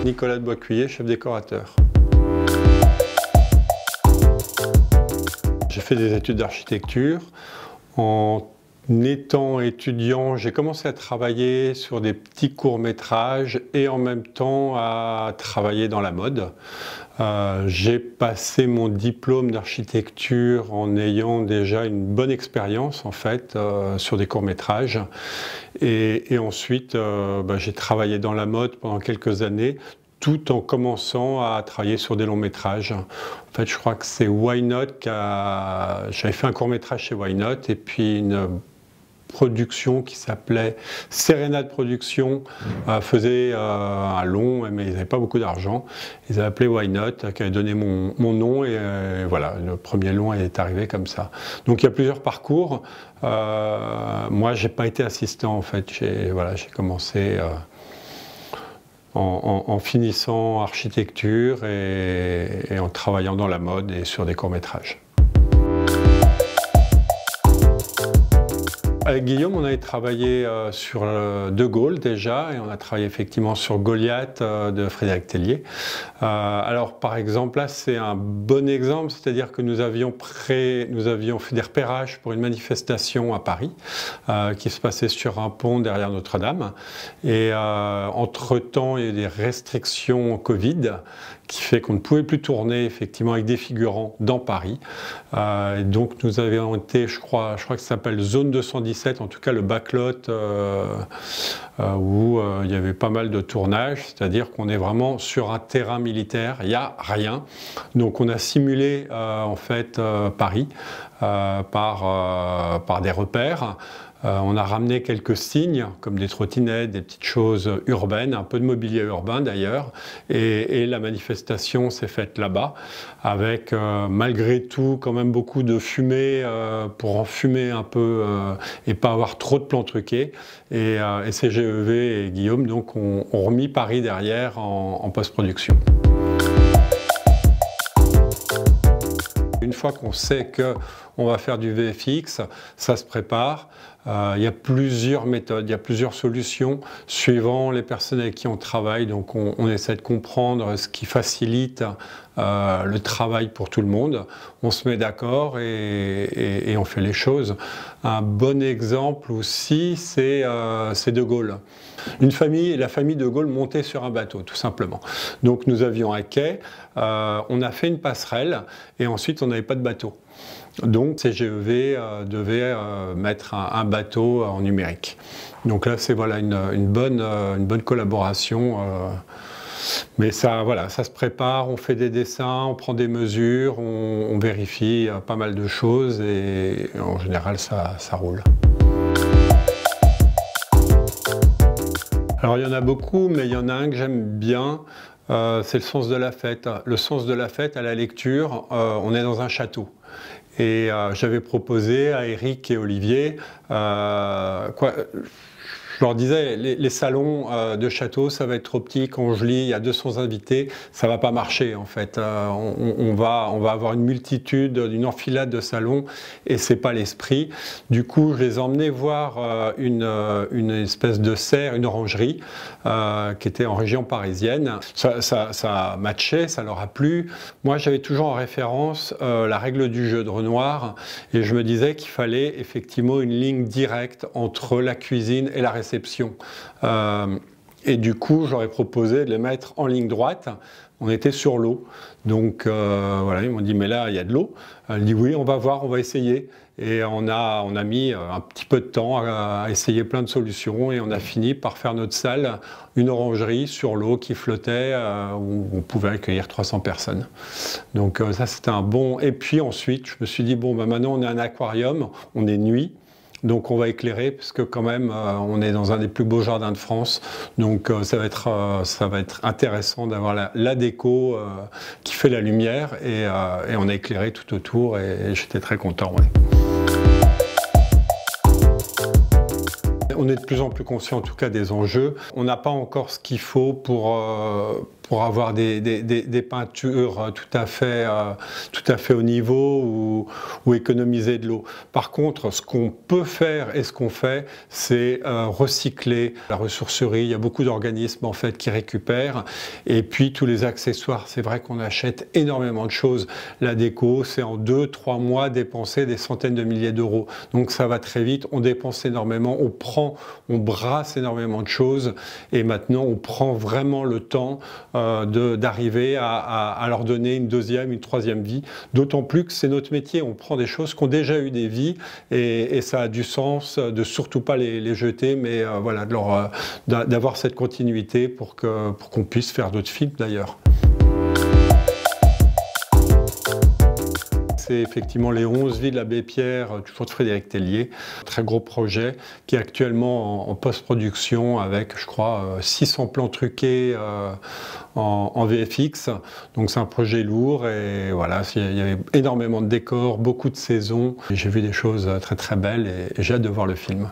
Nicolas de Boiscuyer, chef décorateur. J'ai fait des études d'architecture. En étant étudiant, j'ai commencé à travailler sur des petits courts-métrages et en même temps à travailler dans la mode. J'ai passé mon diplôme d'architecture en ayant déjà une bonne expérience en fait sur des courts-métrages. Et ensuite, j'ai travaillé dans la mode pendant quelques années, tout en commençant à travailler sur des longs métrages. En fait, je crois que c'est Why Not j'avais fait un court métrage chez Why Not et puis une production qui s'appelait Sérénade Production faisait un long, mais ils n'avaient pas beaucoup d'argent. Ils avaient appelé Why Not, qui avait donné mon nom et voilà, le premier long est arrivé comme ça. Donc il y a plusieurs parcours. Moi, j'ai pas été assistant en fait. J'ai commencé en finissant architecture et en travaillant dans la mode et sur des courts-métrages. Avec Guillaume, on avait travaillé sur De Gaulle déjà, et on a travaillé effectivement sur Goliath de Frédéric Tellier. Alors par exemple, là c'est un bon exemple, c'est-à-dire que nous avions fait des repérages pour une manifestation à Paris qui se passait sur un pont derrière Notre-Dame. Et entre-temps, il y a eu des restrictions Covid qui fait qu'on ne pouvait plus tourner effectivement avec des figurants dans Paris. Donc nous avions été, je crois que ça s'appelle Zone 217, en tout cas le backlot où il y avait pas mal de tournages, c'est-à-dire qu'on est vraiment sur un terrain militaire, il n'y a rien. Donc on a simulé en fait Paris par des repères. On a ramené quelques signes, comme des trottinettes, des petites choses urbaines, un peu de mobilier urbain d'ailleurs, et la manifestation s'est faite là-bas, avec malgré tout quand même beaucoup de fumée pour enfumer un peu et pas avoir trop de plans truqués. Et CGEV et Guillaume donc ont remis Paris derrière en post-production. Une fois qu'on sait qu'on va faire du VFX, ça se prépare. Il y a plusieurs méthodes, il y a plusieurs solutions suivant les personnes avec qui on travaille. Donc on essaie de comprendre ce qui facilite le travail pour tout le monde. On se met d'accord et on fait les choses. Un bon exemple aussi, c'est De Gaulle. La famille de Gaulle montait sur un bateau, tout simplement. Donc nous avions un quai, on a fait une passerelle et ensuite on n'avait pas de bateau. Donc CGEV devait mettre un bateau en numérique. Donc là c'est voilà, une bonne collaboration. Mais ça, voilà, ça se prépare, on fait des dessins, on prend des mesures, on vérifie pas mal de choses et en général ça roule. Alors il y en a beaucoup, mais il y en a un que j'aime bien, c'est le sens de la fête. Le sens de la fête à la lecture, on est dans un château. Et j'avais proposé à Eric et Olivier, je leur disais, les salons de château, ça va être trop petit. Quand je lis, il y a 200 invités, ça va pas marcher en fait. On va avoir une multitude, une enfilade de salons et c'est pas l'esprit. Du coup, je les ai emmenés voir une espèce de serre, une orangerie qui était en région parisienne. Ça matchait, ça leur a plu. Moi, j'avais toujours en référence la règle du jeu de Renoir et je me disais qu'il fallait effectivement une ligne directe entre la cuisine et la réception. Et du coup, j'aurais proposé de les mettre en ligne droite. On était sur l'eau. Donc voilà, ils m'ont dit, mais là, il y a de l'eau. Elle dit, oui, on va voir, on va essayer. Et on a mis un petit peu de temps à essayer plein de solutions. Et on a fini par faire notre salle, une orangerie sur l'eau qui flottait, où on pouvait accueillir 300 personnes. Donc ça, c'était un bon... Et puis ensuite, je me suis dit, bon, maintenant, on est un aquarium, on est nuit. Donc on va éclairer parce que quand même on est dans un des plus beaux jardins de France, donc ça va être intéressant d'avoir la déco qui fait la lumière et on a éclairé tout autour et j'étais très content. Ouais. On est de plus en plus conscient en tout cas des enjeux. On n'a pas encore ce qu'il faut pour avoir des peintures tout à fait au niveau ou économiser de l'eau. Par contre, ce qu'on peut faire et ce qu'on fait, c'est recycler la ressourcerie. Il y a beaucoup d'organismes en fait qui récupèrent. Et puis tous les accessoires, c'est vrai qu'on achète énormément de choses. La déco, c'est en 2-3 mois dépenser des centaines de milliers d'euros. Donc ça va très vite, on dépense énormément, on brasse énormément de choses et maintenant on prend vraiment le temps d'arriver à leur donner une deuxième, une troisième vie. D'autant plus que c'est notre métier, on prend des choses qui ont déjà eu des vies et ça a du sens de surtout pas les jeter, mais voilà, d'avoir cette continuité pour qu'on puisse faire d'autres films d'ailleurs. C'est effectivement les 11 vies de l'abbé Pierre, toujours de Frédéric Tellier. Très gros projet qui est actuellement en post-production avec, je crois, 600 plans truqués en VFX. Donc c'est un projet lourd et voilà, il y avait énormément de décors, beaucoup de saisons. J'ai vu des choses très très belles et j'ai hâte de voir le film.